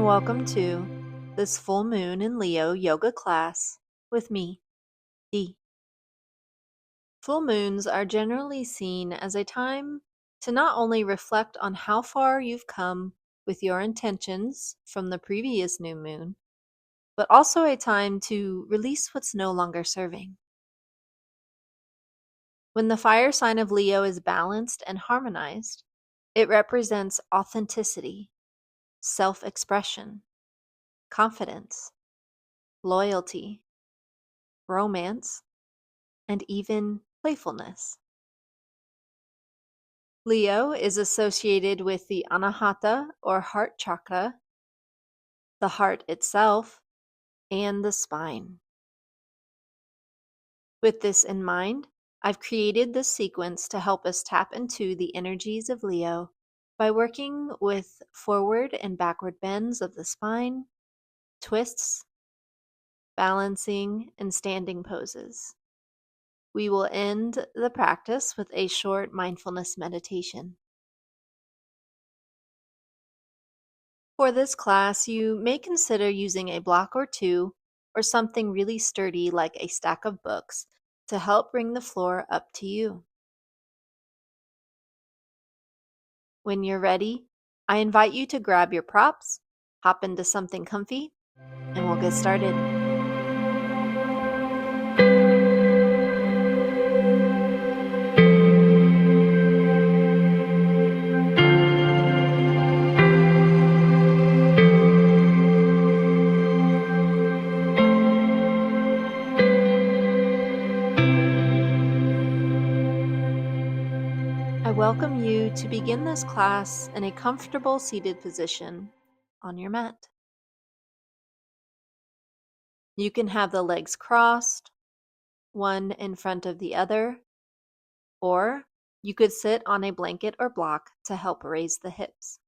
and welcome to this full moon in Leo yoga class with me, Dee. Full moons are generally seen as a time to not only reflect on how far you've come with your intentions from the previous new moon, but also a time to release what's no longer serving. When the fire sign of Leo is balanced and harmonized, it represents authenticity, self-expression, confidence, loyalty, romance, and even playfulness. Leo is associated with the anahata or heart chakra, the heart itself, and the spine. With this in mind, I've created this sequence to help us tap into the energies of Leo by working with forward and backward bends of the spine, twists, balancing, and standing poses. We will end the practice with a short mindfulness meditation. For this class, you may consider using a block or two or something really sturdy like a stack of books to help bring the floor up to you. When you're ready, I invite you to grab your props, hop into something comfy, and we'll get started. I welcome you to begin this class in a comfortable seated position on your mat. You can have the legs crossed, one in front of the other, or you could sit on a blanket or block to help raise the hips.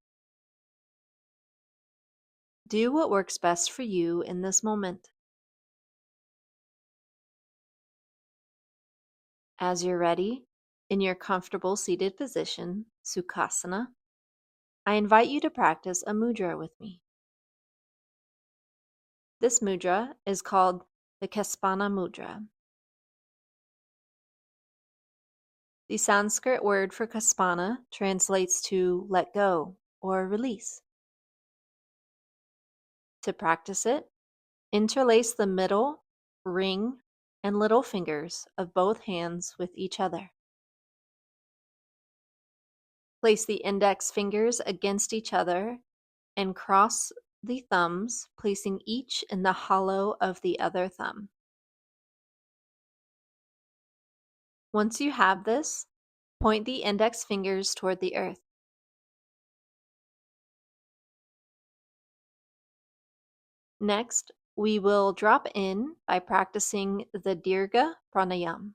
Do what works best for you in this moment. As you're ready, in your comfortable seated position, Sukhasana, I invite you to practice a mudra with me. This mudra is called the Kaspana mudra. The Sanskrit word for Kaspana translates to let go or release. To practice it, interlace the middle, ring, and little fingers of both hands with each other. Place the index fingers against each other and cross the thumbs, placing each in the hollow of the other thumb. Once you have this, point the index fingers toward the earth. Next, we will drop in by practicing the Dirga pranayam,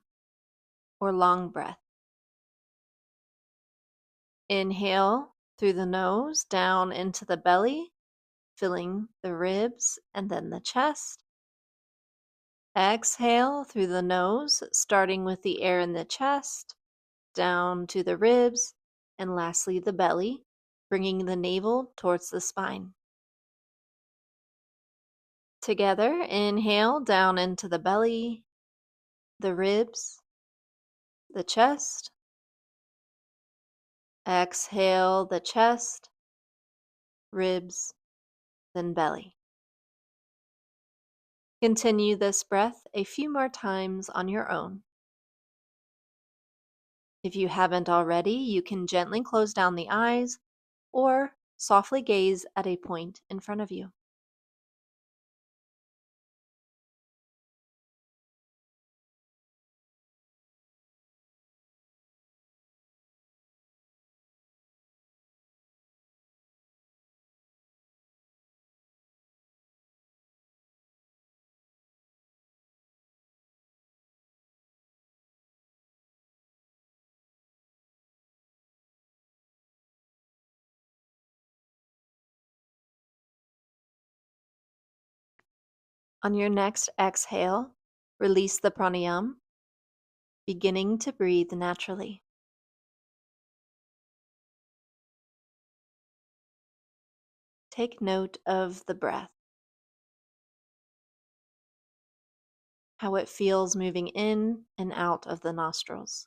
or long breath. Inhale through the nose down into the belly, filling the ribs and then the chest. Exhale through the nose, starting with the air in the chest, down to the ribs, and lastly the belly, bringing the navel towards the spine. Together, inhale down into the belly, the ribs, the chest. Exhale the chest, ribs, then belly. Continue this breath a few more times on your own. If you haven't already, you can gently close down the eyes or softly gaze at a point in front of you. On your next exhale, release the pranayam, beginning to breathe naturally. Take note of the breath, how it feels moving in and out of the nostrils,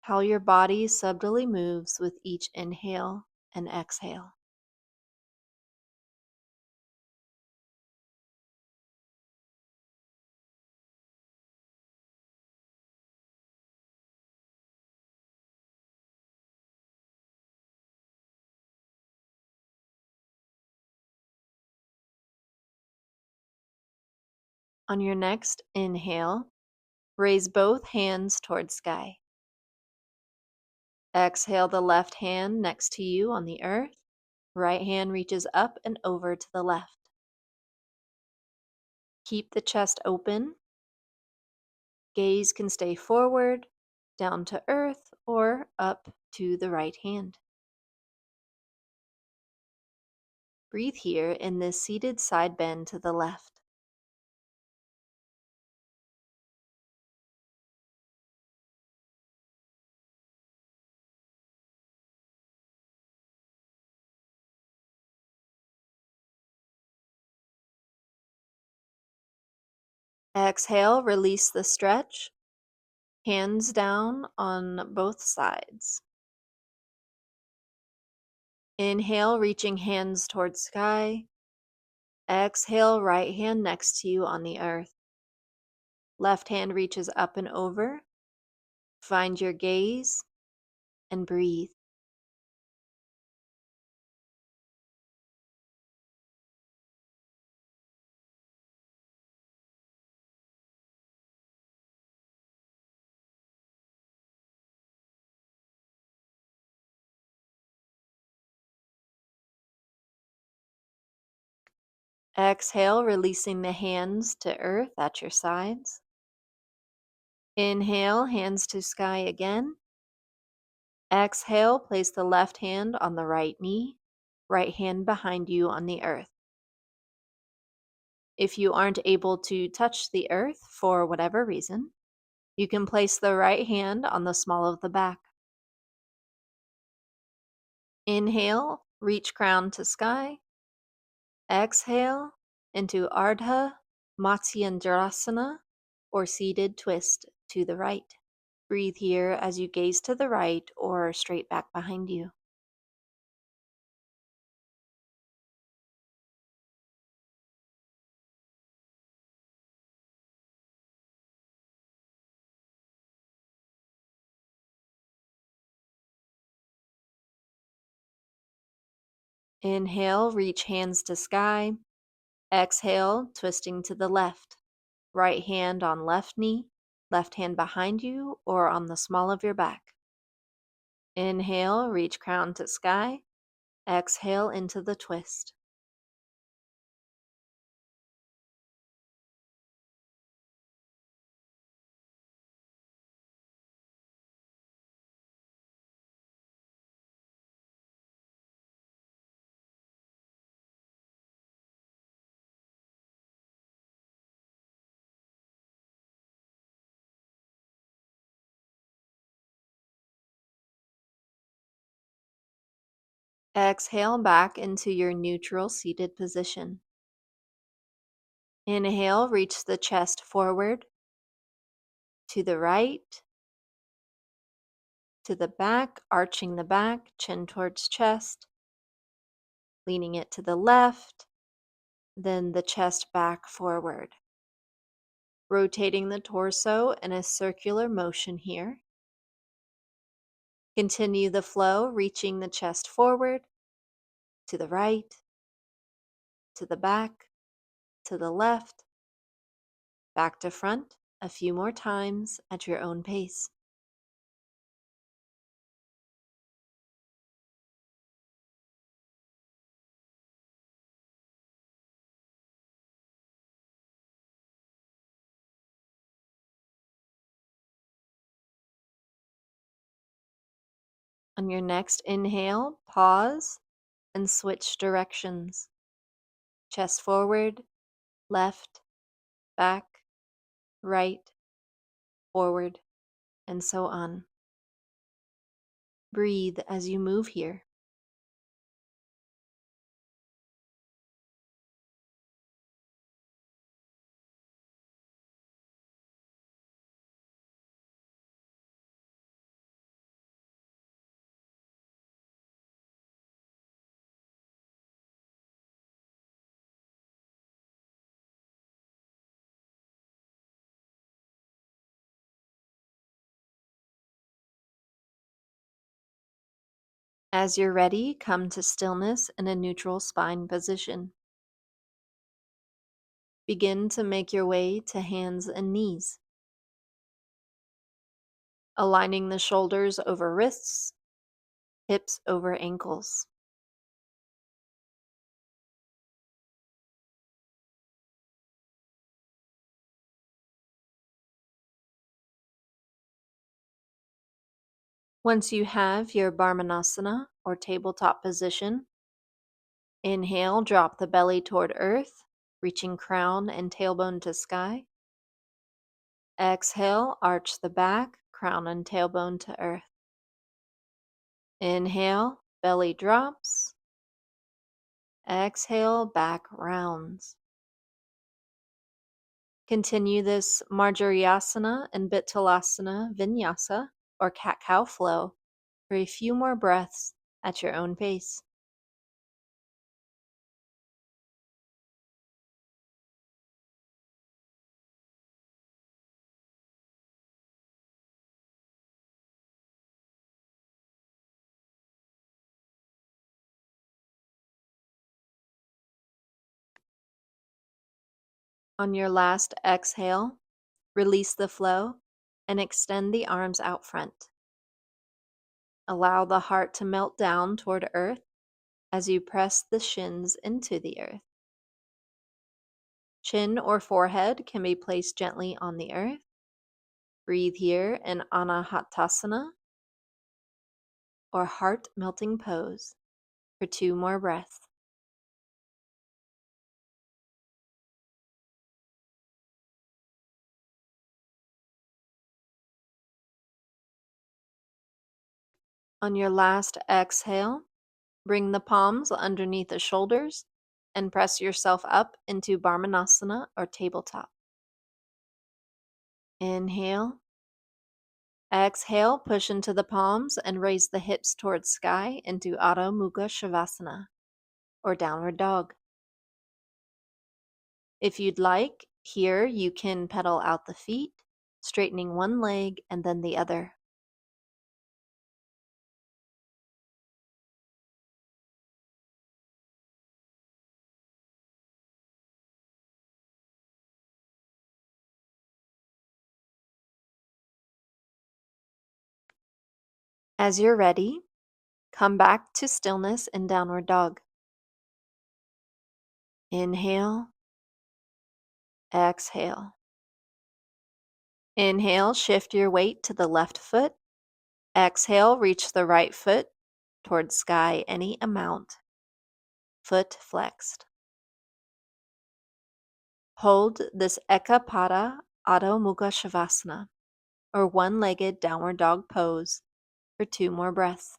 how your body subtly moves with each inhale and exhale. On your next inhale, raise both hands towards sky. Exhale the left hand next to you on the earth. Right hand reaches up and over to the left. Keep the chest open. Gaze can stay forward, down to earth, or up to the right hand. Breathe here in this seated side bend to the left. Exhale, release the stretch. Hands down on both sides. Inhale, reaching hands towards sky. Exhale, right hand next to you on the earth. Left hand reaches up and over. Find your gaze and breathe. Exhale, releasing the hands to earth at your sides. Inhale, hands to sky again. Exhale, place the left hand on the right knee, right hand behind you on the earth. If you aren't able to touch the earth for whatever reason, you can place the right hand on the small of the back. Inhale, reach crown to sky. Exhale into Ardha Matsyendrasana, or seated twist to the right. Breathe here as you gaze to the right or straight back behind you. Inhale, reach hands to sky. Exhale, twisting to the left. Right hand on left knee, left hand behind you or on the small of your back. Inhale, reach crown to sky. Exhale into the twist. Exhale back into your neutral seated position. Inhale, reach the chest forward, to the right, to the back, arching the back, chin towards chest, leaning it to the left, then the chest back forward. Rotating the torso in a circular motion here. Continue the flow, reaching the chest forward, to the right, to the back, to the left, back to front, a few more times at your own pace. On your next inhale, pause and switch directions. Chest forward, left, back, right, forward, and so on. Breathe as you move here. As you're ready, come to stillness in a neutral spine position. Begin to make your way to hands and knees, aligning the shoulders over wrists, hips over ankles. Once you have your Brahmanasana or tabletop position, inhale, drop the belly toward earth, reaching crown and tailbone to sky. Exhale, arch the back, crown and tailbone to earth. Inhale, belly drops. Exhale, back rounds. Continue this Marjariyasana and Vittalasana vinyasa or cat-cow flow for a few more breaths at your own pace. On your last exhale, release the flow and extend the arms out front. Allow the heart to melt down toward earth as you press the shins into the earth. Chin or forehead can be placed gently on the earth. Breathe here in Anahatasana or heart melting pose for 2 more breaths. On your last exhale, bring the palms underneath the shoulders and press yourself up into Brahmanasana or tabletop. Inhale. Exhale, push into the palms and raise the hips towards sky into Adho Mukha Shavasana or downward dog. If you'd like, here you can pedal out the feet, straightening one leg and then the other. As you're ready, come back to stillness in downward dog. Inhale. Exhale. Inhale, shift your weight to the left foot. Exhale, reach the right foot towards sky any amount. Foot flexed. Hold this Ekapada Adho Mukha Shavasana or one-legged downward dog pose for 2 more breaths.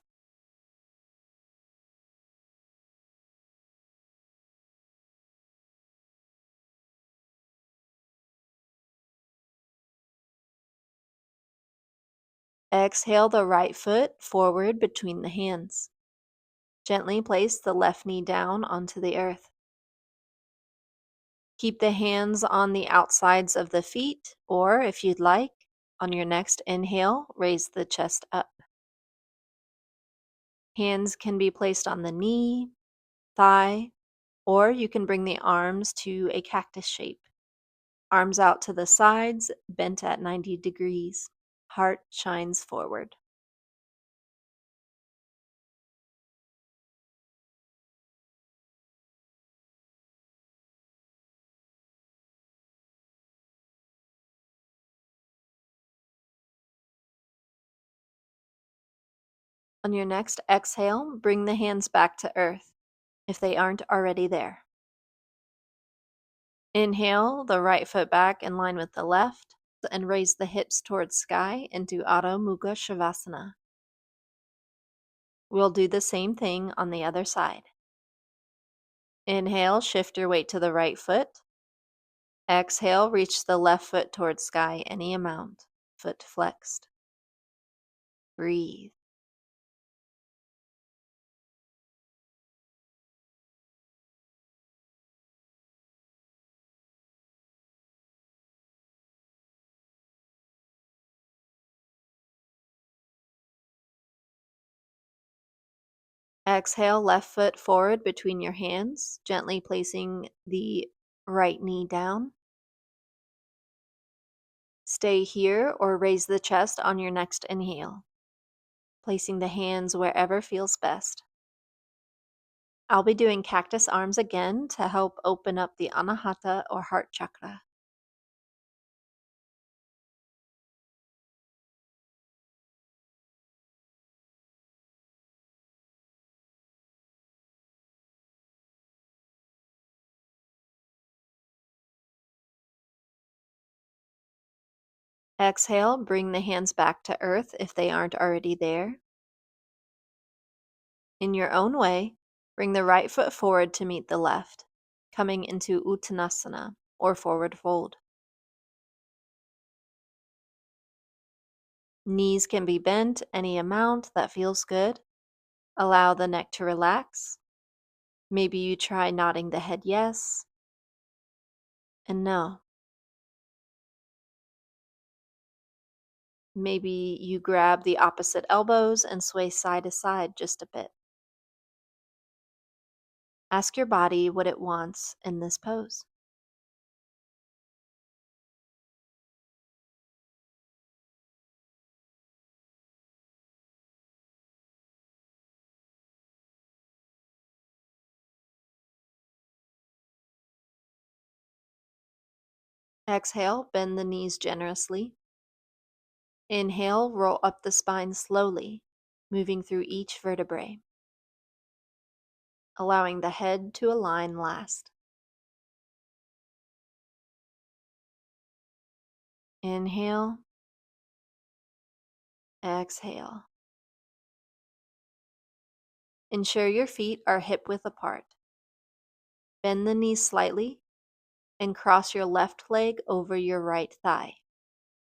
Exhale the right foot forward between the hands. Gently place the left knee down onto the earth. Keep the hands on the outsides of the feet, or if you'd like, on your next inhale, raise the chest up. Hands can be placed on the knee, thigh, or you can bring the arms to a cactus shape. Arms out to the sides, bent at 90 degrees. Heart shines forward. On your next exhale, bring the hands back to earth, if they aren't already there. Inhale the right foot back in line with the left, and raise the hips towards sky into Adho Mukha Shavasana. We'll do the same thing on the other side. Inhale, shift your weight to the right foot. Exhale, reach the left foot towards sky any amount, foot flexed. Breathe. Exhale, left foot forward between your hands, gently placing the right knee down. Stay here or raise the chest on your next inhale, placing the hands wherever feels best. I'll be doing cactus arms again to help open up the anahata or heart chakra. Exhale, bring the hands back to earth if they aren't already there. In your own way, bring the right foot forward to meet the left, coming into Uttanasana or forward fold. Knees can be bent any amount that feels good. Allow the neck to relax. Maybe you try nodding the head yes and no. Maybe you grab the opposite elbows and sway side to side just a bit. Ask your body what it wants in this pose. Exhale, bend the knees generously. Inhale, roll up the spine slowly, moving through each vertebrae, allowing the head to align last. Inhale, exhale. Ensure your feet are hip width apart. Bend the knees slightly and cross your left leg over your right thigh,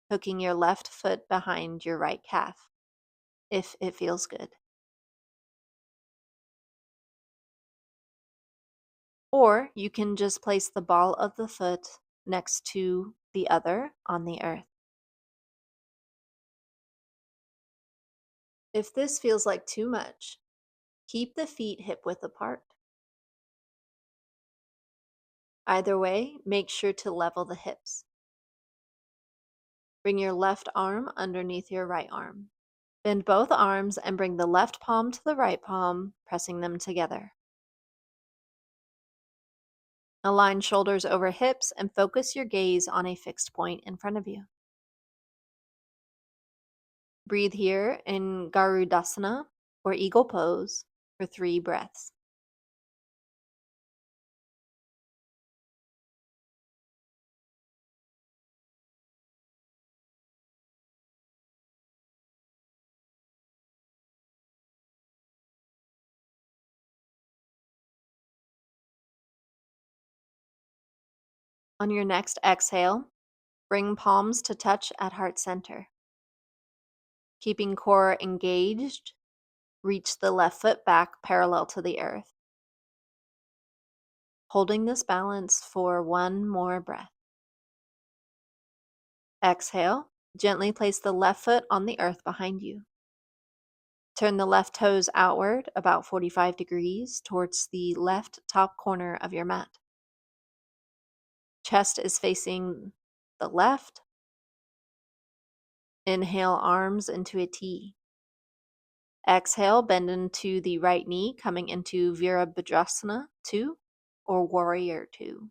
hooking your left foot behind your right calf, if it feels good. Or you can just place the ball of the foot next to the other on the earth. If this feels like too much, keep the feet hip width apart. Either way, make sure to level the hips. Bring your left arm underneath your right arm. Bend both arms and bring the left palm to the right palm, pressing them together. Align shoulders over hips and focus your gaze on a fixed point in front of you. Breathe here in Garudasana or Eagle Pose for 3 breaths. On your next exhale, bring palms to touch at heart center. Keeping core engaged, reach the left foot back parallel to the earth. Holding this balance for 1 more breath. Exhale, gently place the left foot on the earth behind you. Turn the left toes outward about 45 degrees towards the left top corner of your mat. Chest is facing the left. Inhale, arms into a T. Exhale, bend into the right knee, coming into Virabhadrasana 2 or Warrior 2.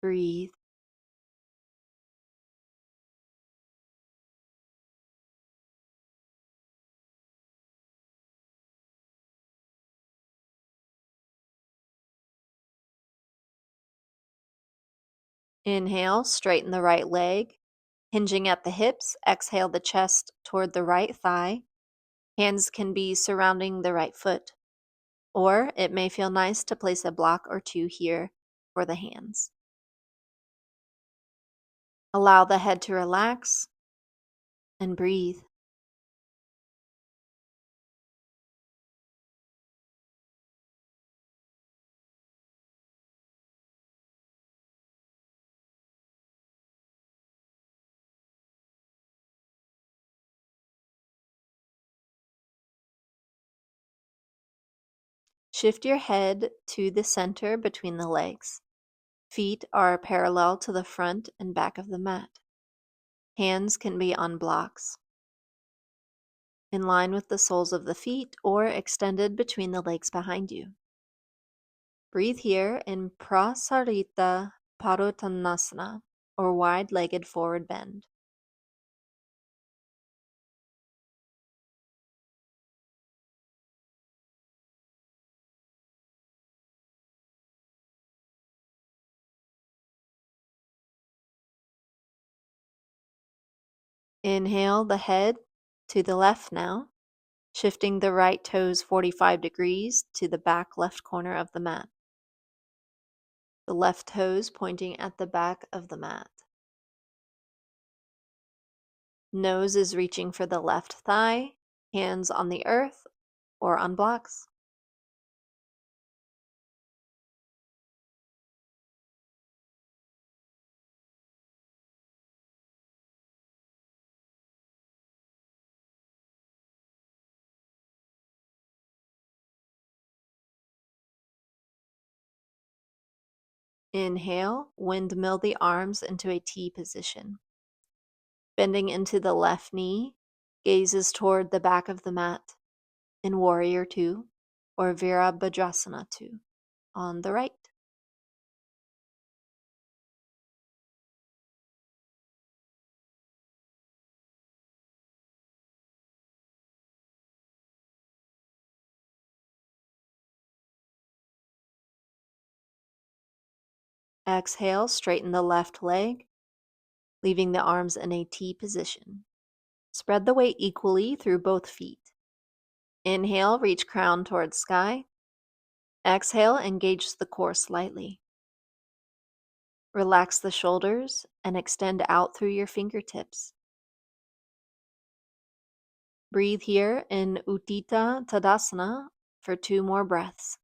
Breathe. Inhale, straighten the right leg. Hinging at the hips, exhale the chest toward the right thigh. Hands can be surrounding the right foot, or it may feel nice to place a block or two here for the hands. Allow the head to relax and breathe. Shift your head to the center between the legs. Feet are parallel to the front and back of the mat. Hands can be on blocks, in line with the soles of the feet or extended between the legs behind you. Breathe here in Prasarita Paruttanasana, or wide-legged forward bend. Inhale the head to the left now, shifting the right toes 45 degrees to the back left corner of the mat. The left toes pointing at the back of the mat. Nose is reaching for the left thigh, hands on the earth or on blocks. Inhale, windmill the arms into a T position. Bending into the left knee, gazes toward the back of the mat in Warrior 2 or Virabhadrasana 2 on the right. Exhale, straighten the left leg, leaving the arms in a T position. Spread the weight equally through both feet. Inhale, reach crown towards sky. Exhale, engage the core slightly. Relax the shoulders and extend out through your fingertips. Breathe here in Utthita Tadasana for 2 more breaths.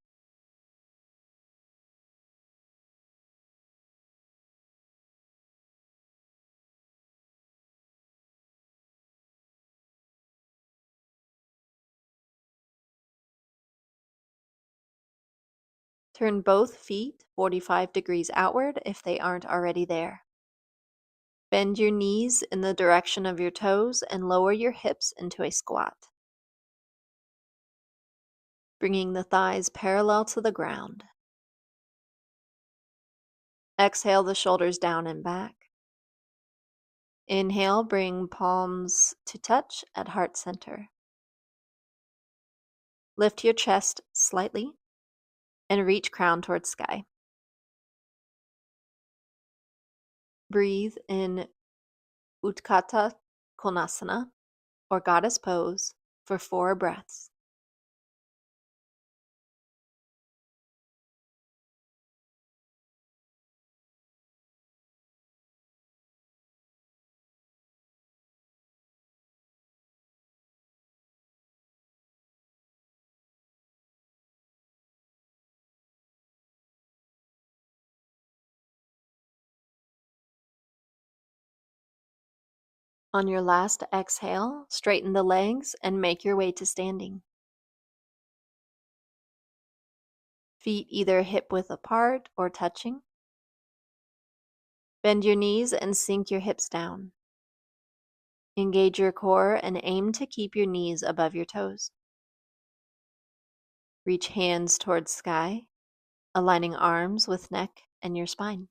Turn both feet 45 degrees outward if they aren't already there. Bend your knees in the direction of your toes and lower your hips into a squat, bringing the thighs parallel to the ground. Exhale the shoulders down and back. Inhale, bring palms to touch at heart center. Lift your chest slightly and reach crown towards sky. Breathe in Utthita Konasana, or goddess pose, for 4 breaths. On your last exhale, straighten the legs and make your way to standing. Feet either hip-width apart or touching. Bend your knees and sink your hips down. Engage your core and aim to keep your knees above your toes. Reach hands towards sky, aligning arms with neck and your spine.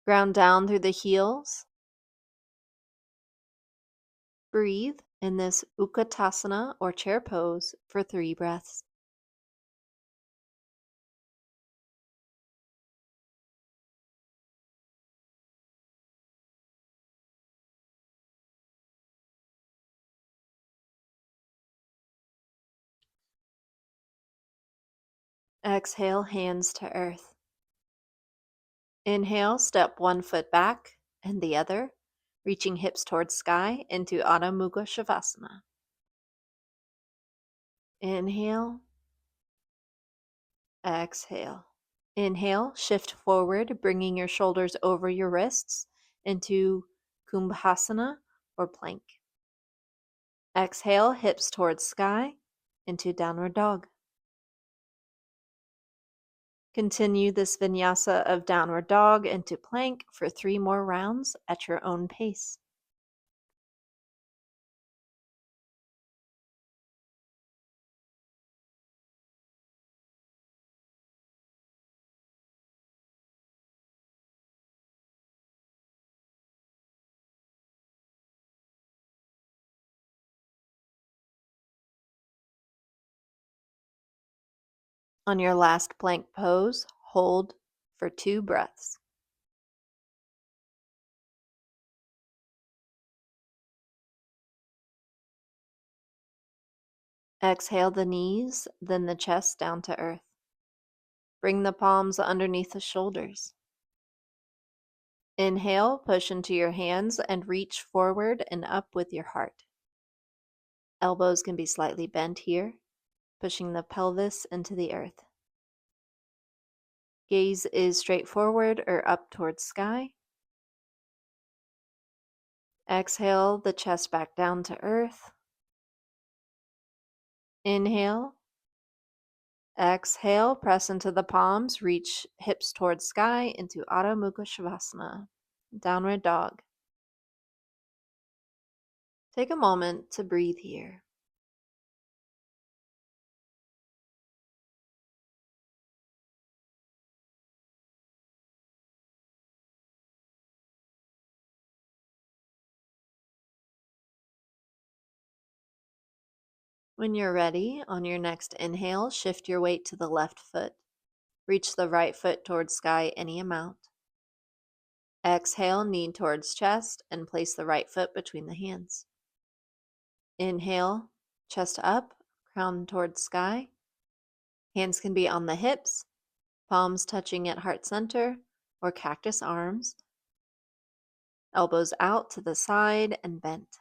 Ground down through the heels. Breathe in this Utkatasana or chair pose for 3 breaths. Exhale, hands to earth. Inhale, step one foot back and the other, reaching hips towards sky into Adho Mukha Shavasana. Inhale, exhale. Inhale, shift forward, bringing your shoulders over your wrists into Kumbhasana or plank. Exhale, hips towards sky into downward dog. Continue this vinyasa of downward dog into plank for 3 more rounds at your own pace. On your last plank pose, hold for 2 breaths. Exhale the knees, then the chest down to earth. Bring the palms underneath the shoulders. Inhale, push into your hands and reach forward and up with your heart. Elbows can be slightly bent here, pushing the pelvis into the earth. Gaze is straight forward or up towards sky. Exhale the chest back down to earth. Inhale. Exhale, press into the palms, reach hips towards sky into Adho Mukha Shavasana, downward dog. Take a moment to breathe here. When you're ready, on your next inhale, shift your weight to the left foot. Reach the right foot towards sky any amount. Exhale, knee towards chest, and place the right foot between the hands. Inhale, chest up, crown towards sky. Hands can be on the hips, palms touching at heart center, or cactus arms. Elbows out to the side and bent.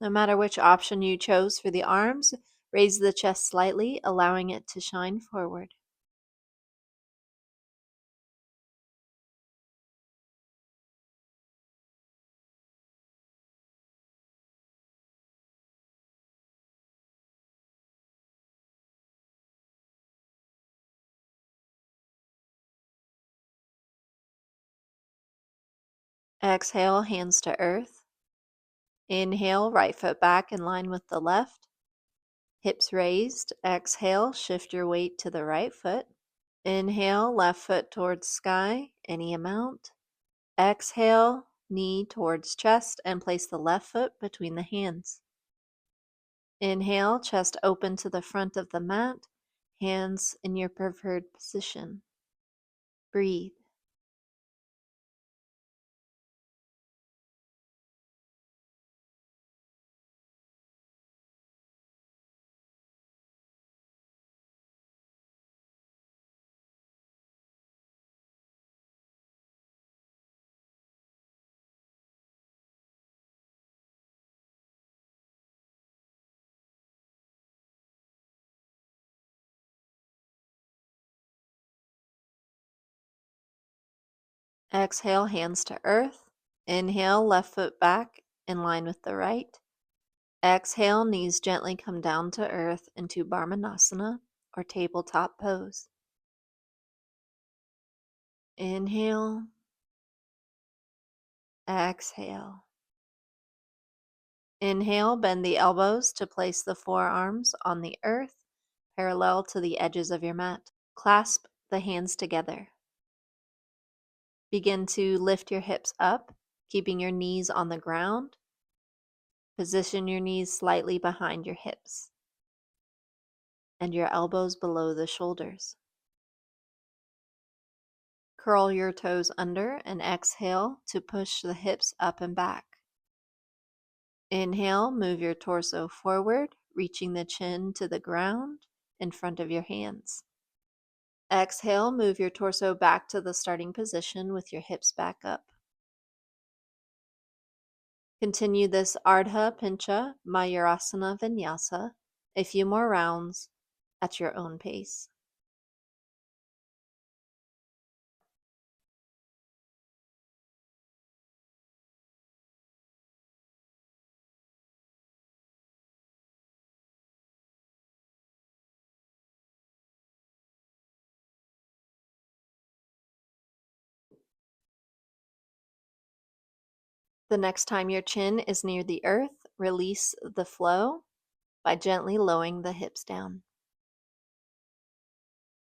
No matter which option you chose for the arms, raise the chest slightly, allowing it to shine forward. Exhale, hands to earth. Inhale, right foot back in line with the left. Hips raised. Exhale, shift your weight to the right foot. Inhale, left foot towards sky, any amount. Exhale, knee towards chest and place the left foot between the hands. Inhale, chest open to the front of the mat, hands in your preferred position. Breathe. Exhale, hands to earth. Inhale, left foot back in line with the right. Exhale, knees gently come down to earth into Brahmanasana or tabletop pose. Inhale. Exhale. Inhale, bend the elbows to place the forearms on the earth, parallel to the edges of your mat. Clasp the hands together. Begin to lift your hips up, keeping your knees on the ground. Position your knees slightly behind your hips and your elbows below the shoulders. Curl your toes under and exhale to push the hips up and back. Inhale, move your torso forward, reaching the chin to the ground in front of your hands. Exhale, move your torso back to the starting position with your hips back up. Continue this Ardha Pincha Mayurasana Vinyasa a few more rounds at your own pace. The next time your chin is near the earth, release the flow by gently lowering the hips down.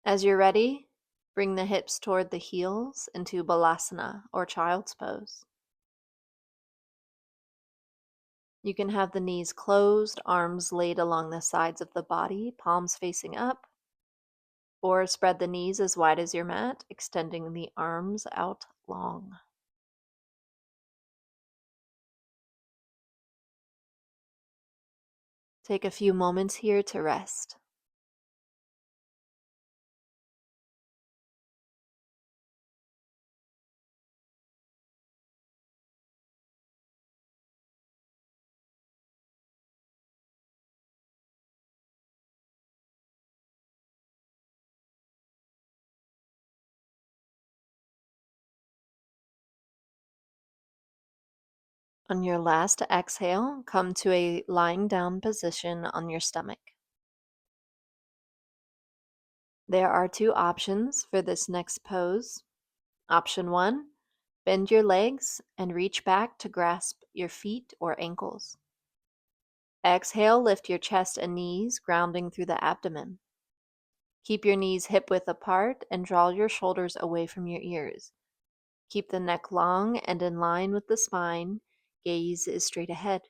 As you're ready, bring the hips toward the heels into Balasana or Child's Pose. You can have the knees closed, arms laid along the sides of the body, palms facing up, or spread the knees as wide as your mat, extending the arms out long. Take a few moments here to rest. On your last exhale, come to a lying down position on your stomach. There are two options for this next pose. Option 1, bend your legs and reach back to grasp your feet or ankles. Exhale, lift your chest and knees, grounding through the abdomen. Keep your knees hip width apart and draw your shoulders away from your ears. Keep the neck long and in line with the spine. Gaze is straight ahead.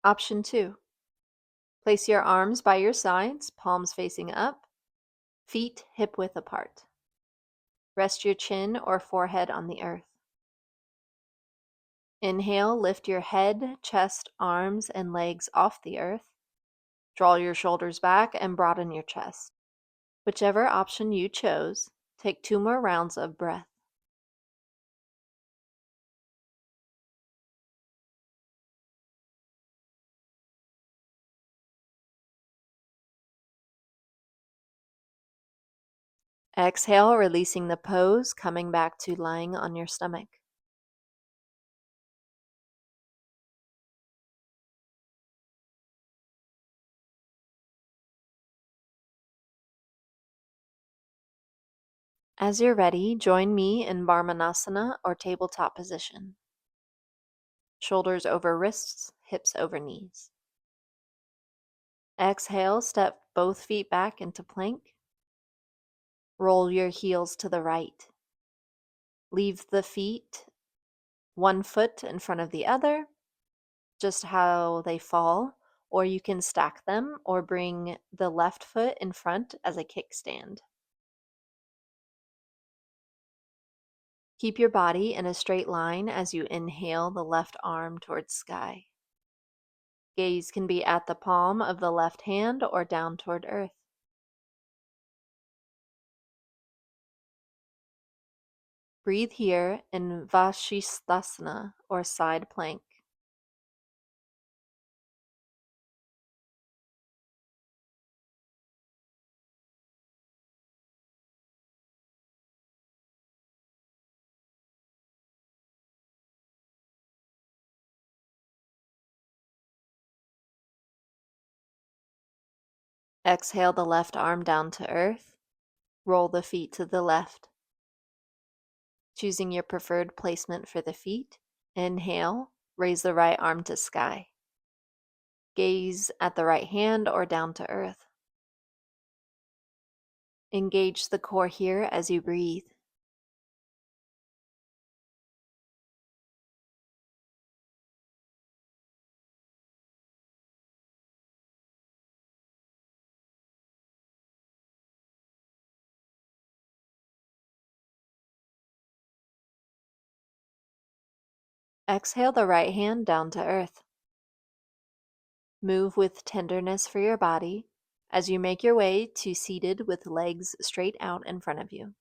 Option 2. Place your arms by your sides, palms facing up, feet hip width apart. Rest your chin or forehead on the earth. Inhale, lift your head, chest, arms, and legs off the earth. Draw your shoulders back and broaden your chest. Whichever option you chose, take 2 more rounds of breath. Exhale, releasing the pose, coming back to lying on your stomach. As you're ready, join me in Varmanasana or tabletop position. Shoulders over wrists, hips over knees. Exhale, step both feet back into plank. Roll your heels to the right. Leave the feet 1 foot in front of the other, just how they fall, or you can stack them or bring the left foot in front as a kickstand. Keep your body in a straight line as you inhale the left arm towards sky. Gaze can be at the palm of the left hand or down toward earth. Breathe here in Vashisthasana or side plank. Exhale the left arm down to earth. Roll the feet to the left. Choosing your preferred placement for the feet, inhale, raise the right arm to sky. Gaze at the right hand or down to earth. Engage the core here as you breathe. Exhale the right hand down to earth. Move with tenderness for your body, as you make your way to seated with legs straight out in front of you.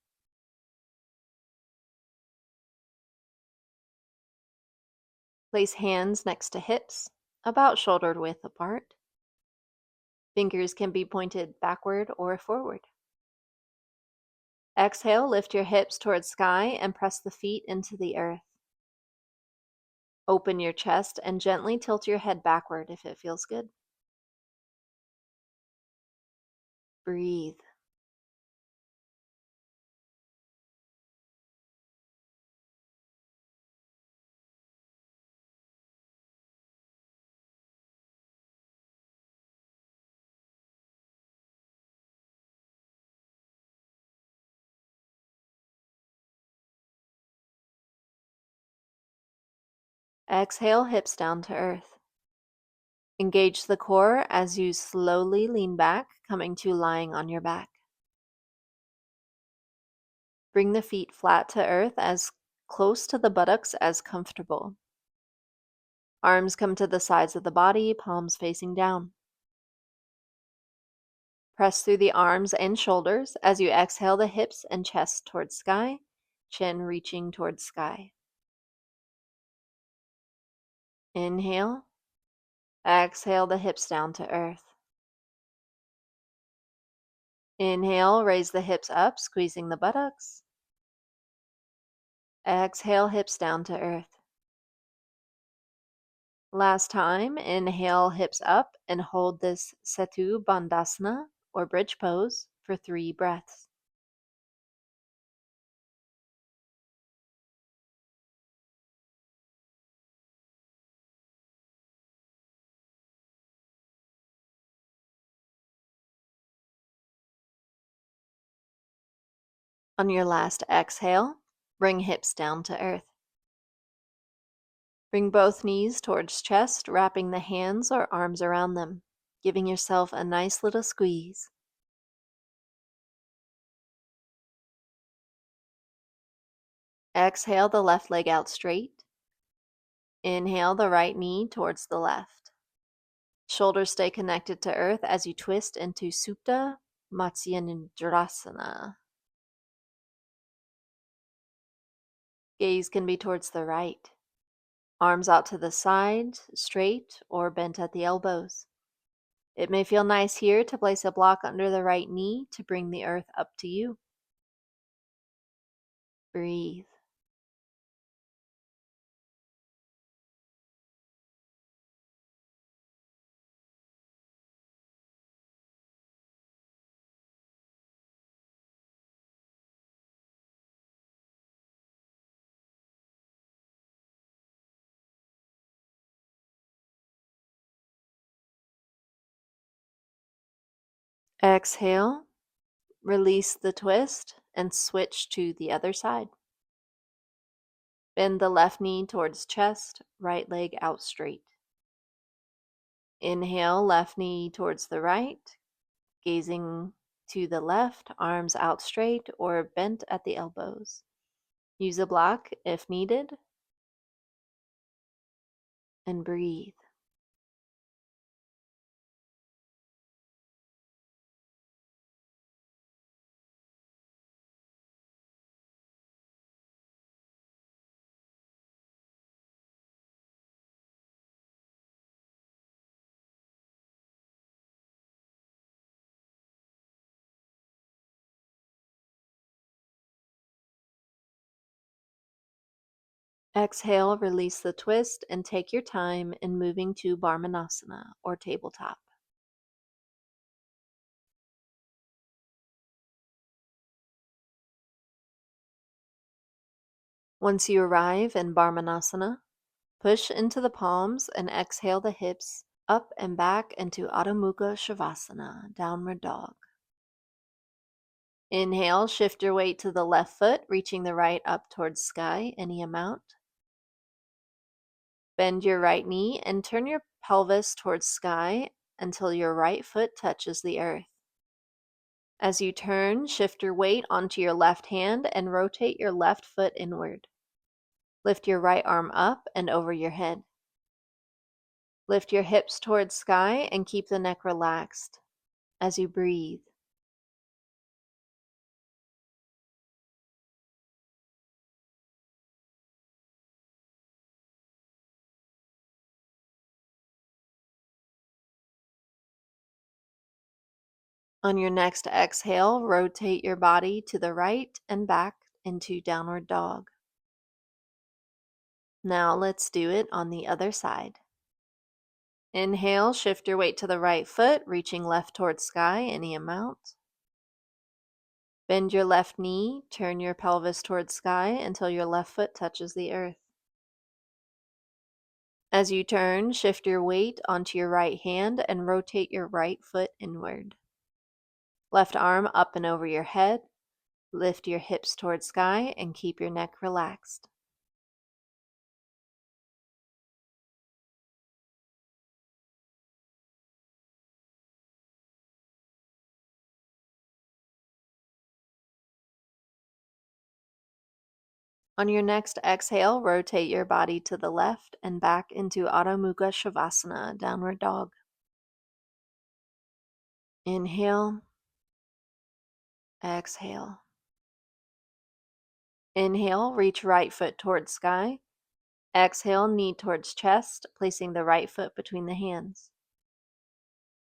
Place hands next to hips, about shoulder width apart. Fingers can be pointed backward or forward. Exhale, lift your hips towards sky and press the feet into the earth. Open your chest and gently tilt your head backward if it feels good. Breathe. Exhale, hips down to earth. Engage the core as you slowly lean back, coming to lying on your back. Bring the feet flat to earth, as close to the buttocks as comfortable. Arms come to the sides of the body, palms facing down. Press through the arms and shoulders as you exhale, the hips and chest towards sky, chin reaching towards sky. Inhale. Exhale, the hips down to earth. Inhale, raise the hips up, squeezing the buttocks. Exhale, hips down to earth. Last time, inhale, hips up, and hold this Setu Bandhasana, or bridge pose, for 3 breaths. On your last exhale, bring hips down to earth. Bring both knees towards chest, wrapping the hands or arms around them, giving yourself a nice little squeeze. Exhale, the left leg out straight. Inhale, the right knee towards the left. Shoulders stay connected to earth as you twist into Supta Matsya Nidrasana. Gaze can be towards the right. Arms out to the side, straight or bent at the elbows. It may feel nice here to place a block under the right knee to bring the earth up to you. Breathe. Exhale, release the twist and switch to the other side. Bend the left knee towards chest, right leg out straight. Inhale, left knee towards the right, gazing to the left, arms out straight or bent at the elbows. Use a block if needed, and breathe. Exhale, release the twist, and take your time in moving to Varmanasana, or tabletop. Once you arrive in Varmanasana, push into the palms and exhale the hips up and back into Adho Mukha Shavasana, downward dog. Inhale, shift your weight to the left foot, reaching the right up towards sky, any amount. Bend your right knee and turn your pelvis towards sky until your right foot touches the earth. As you turn, shift your weight onto your left hand and rotate your left foot inward. Lift your right arm up and over your head. Lift your hips towards sky and keep the neck relaxed. as you breathe. On your next exhale, rotate your body to the right and back into downward dog. Now let's do it on the other side. Inhale, shift your weight to the right foot, reaching left towards sky, any amount. Bend your left knee, turn your pelvis towards sky until your left foot touches the earth. As you turn, shift your weight onto your right hand and rotate your right foot inward. Left arm up and over your head. Lift your hips towards sky and keep your neck relaxed. On your next exhale, rotate your body to the left and back into Adho Mukha Shavasana, downward dog. Inhale, exhale. Inhale, reach right foot towards sky. Exhale, knee towards chest, placing the right foot between the hands.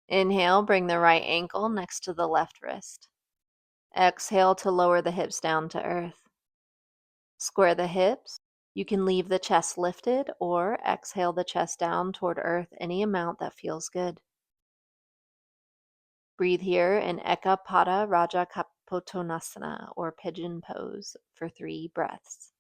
Inhale, bring the right ankle next to the left wrist. Exhale to lower the hips down to earth. Square the hips. You can leave the chest lifted or exhale the chest down toward earth any amount that feels good. Breathe here in Eka Pada Raja Kapotonasana or pigeon pose for 3 breaths.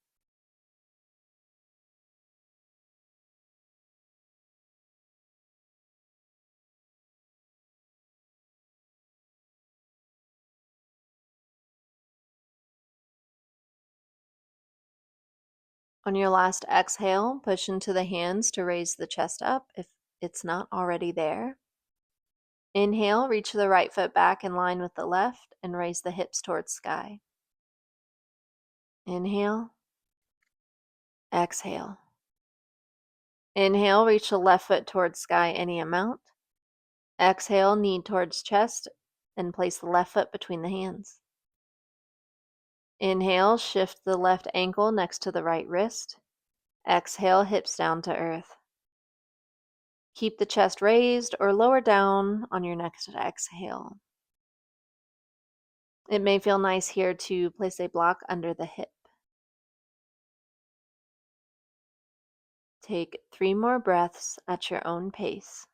On your last exhale, push into the hands to raise the chest up if it's not already there. Inhale, reach the right foot back in line with the left and raise the hips towards sky. Inhale, exhale. Inhale, reach the left foot towards sky any amount. Exhale, knee towards chest and place the left foot between the hands. Inhale, shift the left ankle next to the right wrist. Exhale, hips down to earth. Keep the chest raised or lower down on your next exhale. It may feel nice here to place a block under the hip. Take 3 more breaths at your own pace.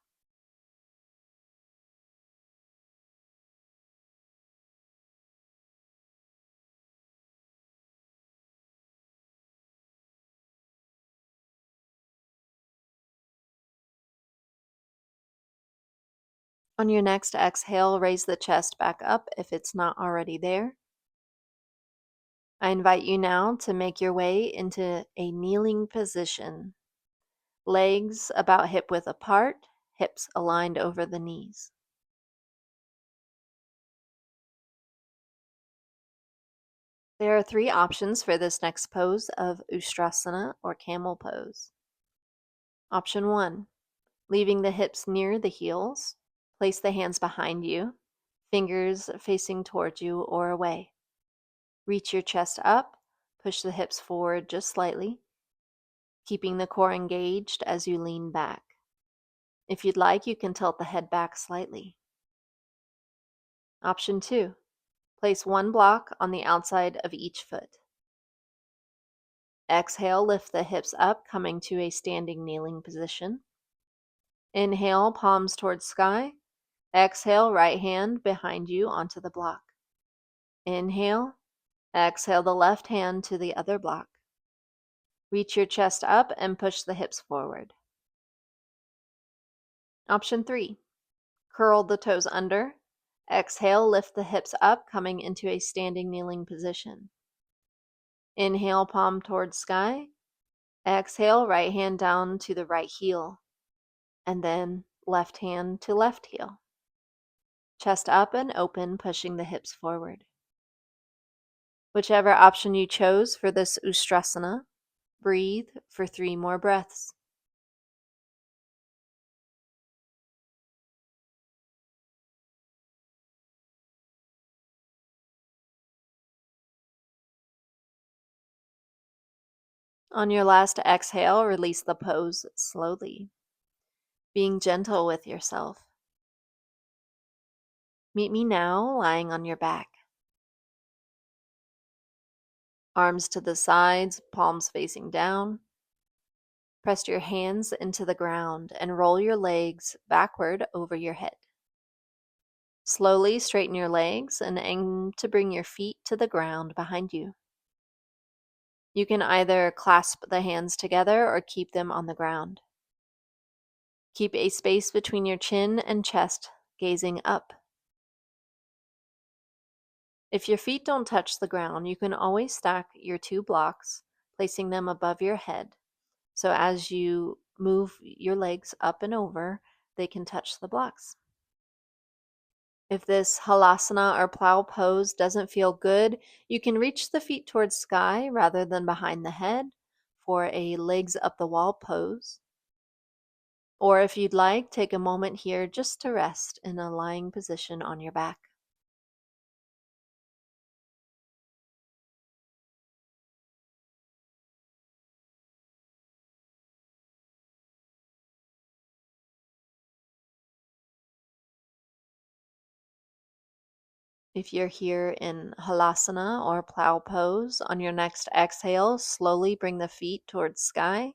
On your next exhale, raise the chest back up if it's not already there. I invite you now to make your way into a kneeling position. Legs about hip width apart, hips aligned over the knees. There are 3 options for this next pose of Ustrasana or camel pose. Option 1, leaving the hips near the heels. Place the hands behind you, fingers facing towards you or away. Reach your chest up, push the hips forward just slightly, keeping the core engaged as you lean back. If you'd like, you can tilt the head back slightly. Option 2, place 1 block on the outside of each foot. Exhale, lift the hips up, coming to a standing kneeling position. Inhale, palms towards sky. Exhale, right hand behind you onto the block. Inhale, exhale the left hand to the other block. Reach your chest up and push the hips forward. Option 3, curl the toes under. Exhale, lift the hips up, coming into a standing kneeling position. Inhale, palm towards sky. Exhale, right hand down to the right heel. And then left hand to left heel. Chest up and open, pushing the hips forward. Whichever option you chose for this Ustrasana, breathe for 3 more breaths. On your last exhale, release the pose slowly, being gentle with yourself. Meet me now lying on your back. Arms to the sides, palms facing down. Press your hands into the ground and roll your legs backward over your head. Slowly straighten your legs and aim to bring your feet to the ground behind you. You can either clasp the hands together or keep them on the ground. Keep a space between your chin and chest, gazing up. If your feet don't touch the ground, you can always stack your 2 blocks, placing them above your head. So as you move your legs up and over, they can touch the blocks. If this halasana or plow pose doesn't feel good, you can reach the feet towards sky rather than behind the head for a legs up the wall pose. Or if you'd like, take a moment here just to rest in a lying position on your back. If you're here in halasana or plow pose, on your next exhale, slowly bring the feet towards sky,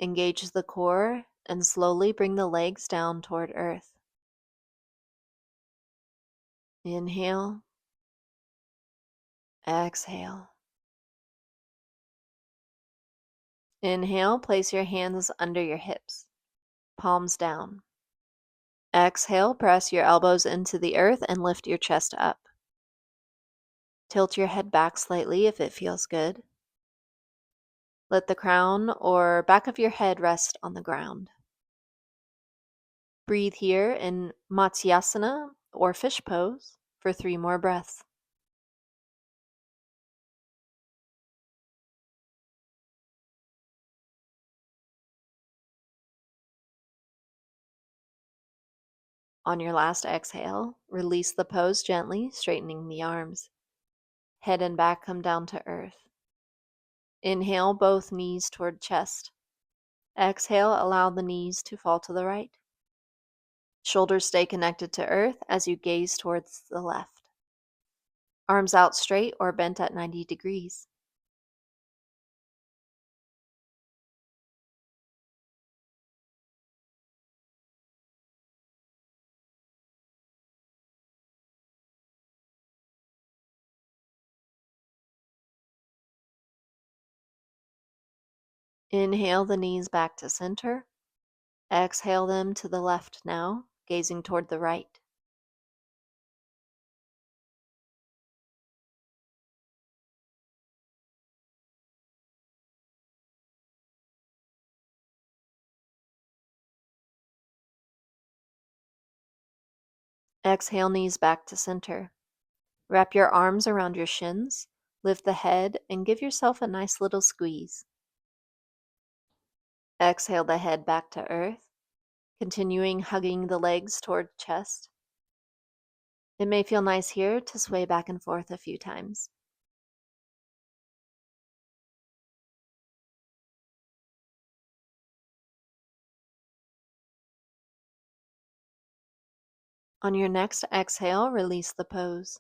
engage the core, and slowly bring the legs down toward earth. Inhale, exhale. Inhale, place your hands under your hips, palms down. Exhale, press your elbows into the earth and lift your chest up. Tilt your head back slightly if it feels good. Let the crown or back of your head rest on the ground. Breathe here in Matsyasana or fish pose for 3 more breaths. On your last exhale, release the pose gently, straightening the arms. Head and back come down to earth. Inhale, both knees toward chest. Exhale, allow the knees to fall to the right. Shoulders stay connected to earth as you gaze towards the left. Arms out straight or bent at 90 degrees. Inhale the knees back to center. Exhale them to the left now, gazing toward the right. Exhale, knees back to center. Wrap your arms around your shins, lift the head, and give yourself a nice little squeeze. Exhale the head back to earth, continuing hugging the legs toward chest. It may feel nice here to sway back and forth a few times. On your next exhale, release the pose.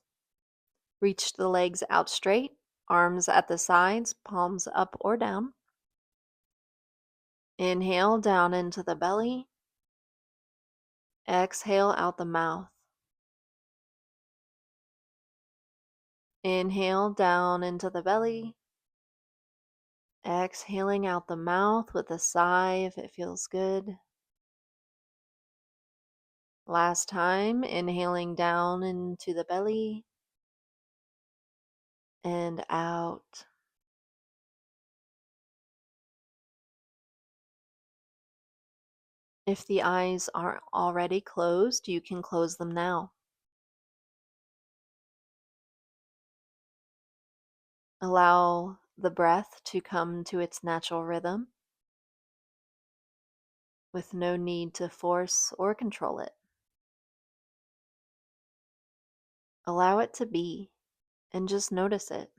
Reach the legs out straight, arms at the sides, palms up or down. Inhale down into the belly. Exhale out the mouth. Inhale down into the belly. Exhaling out the mouth with a sigh if it feels good. Last time, inhaling down into the belly and out. If the eyes aren't already closed, you can close them now. Allow the breath to come to its natural rhythm with no need to force or control it. Allow it to be and just notice it.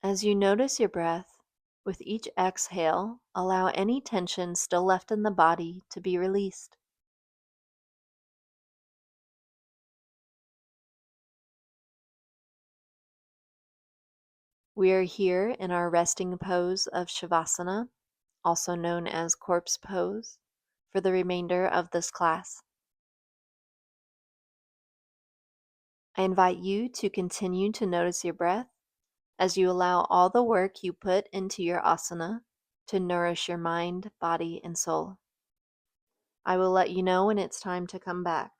As you notice your breath, with each exhale, allow any tension still left in the body to be released. We are here in our resting pose of Shavasana, also known as corpse pose, for the remainder of this class. I invite you to continue to notice your breath as you allow all the work you put into your asana to nourish your mind, body, and soul. I will let you know when it's time to come back.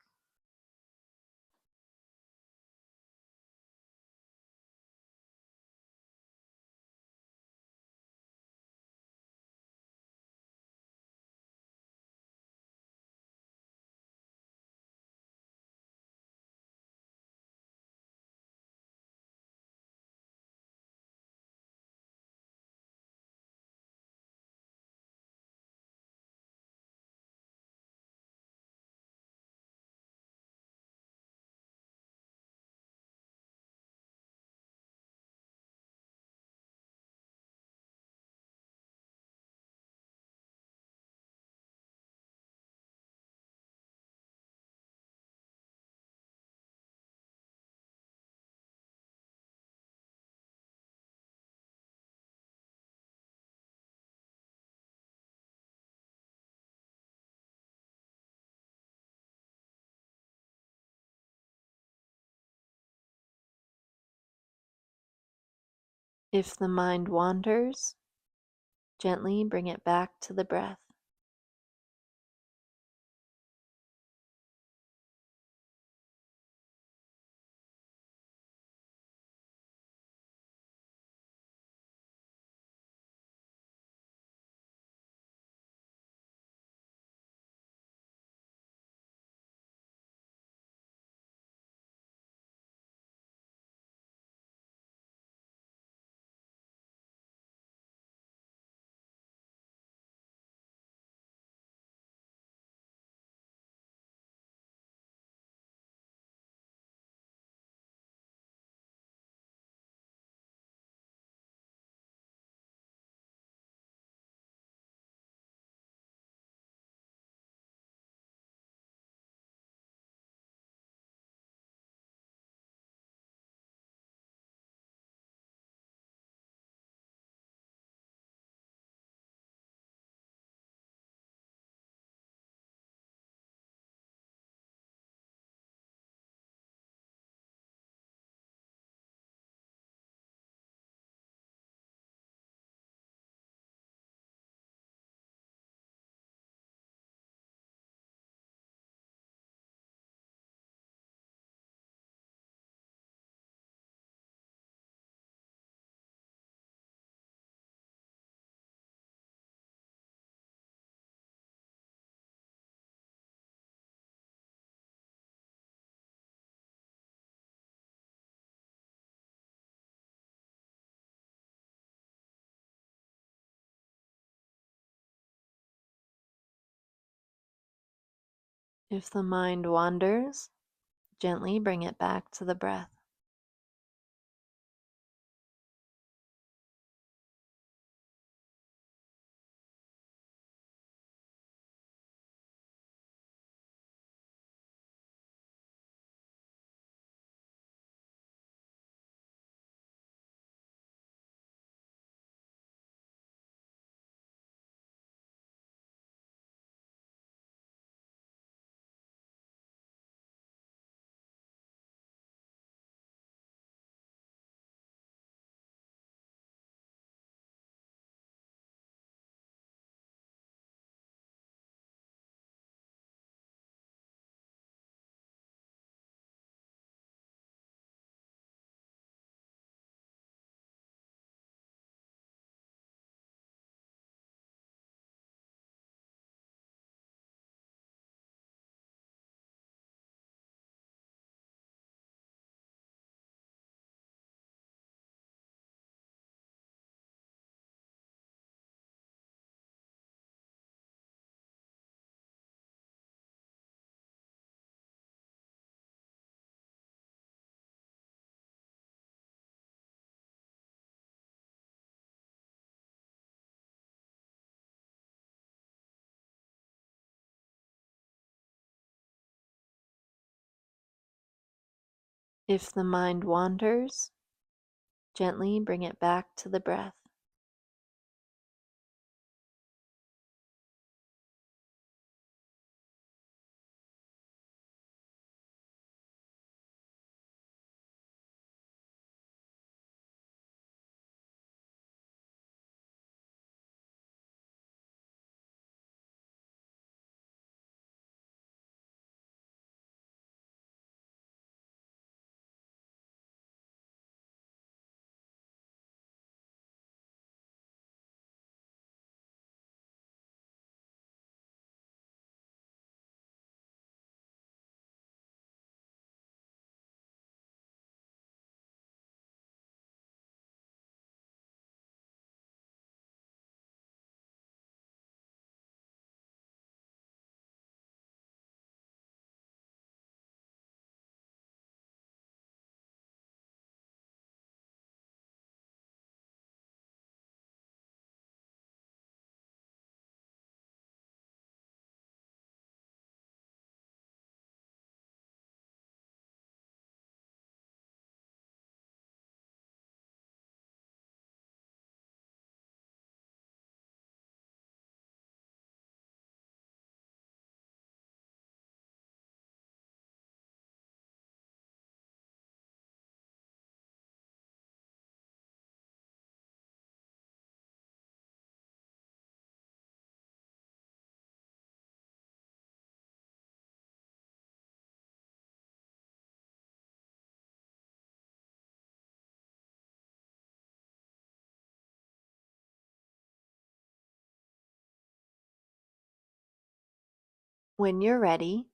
If the mind wanders, gently bring it back to the breath. If the mind wanders, gently bring it back to the breath. If the mind wanders, gently bring it back to the breath. When you're ready,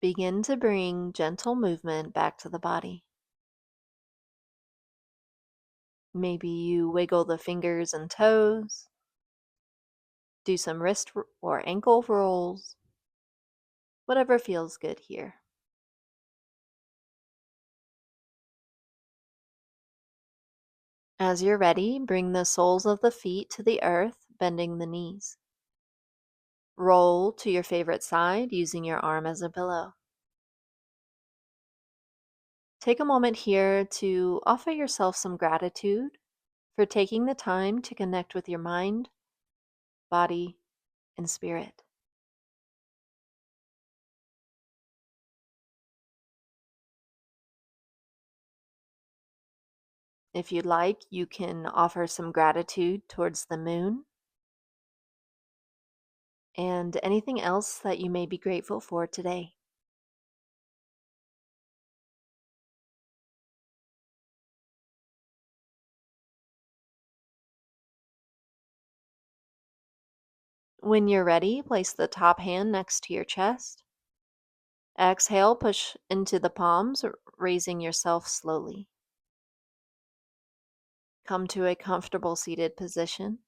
begin to bring gentle movement back to the body. Maybe you wiggle the fingers and toes, do some wrist or ankle rolls, whatever feels good here. As you're ready, bring the soles of the feet to the earth, bending the knees. Roll to your favorite side using your arm as a pillow. Take a moment here to offer yourself some gratitude for taking the time to connect with your mind, body, and spirit. If you'd like, you can offer some gratitude towards the moon and anything else that you may be grateful for today. When you're ready, place the top hand next to your chest. Exhale, push into the palms, raising yourself slowly. Come to a comfortable seated position.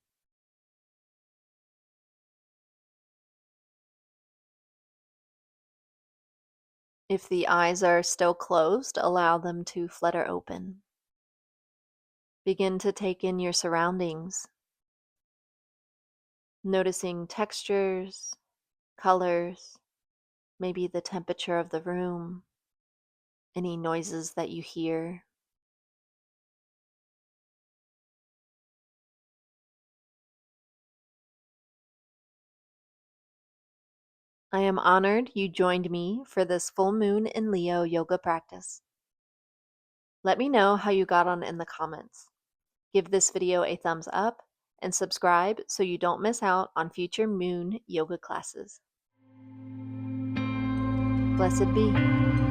If the eyes are still closed, allow them to flutter open. Begin to take in your surroundings, noticing textures, colors, maybe the temperature of the room, any noises that you hear. I am honored you joined me for this full moon in Leo yoga practice. Let me know how you got on in the comments. Give this video a thumbs up and subscribe so you don't miss out on future moon yoga classes. Blessed be.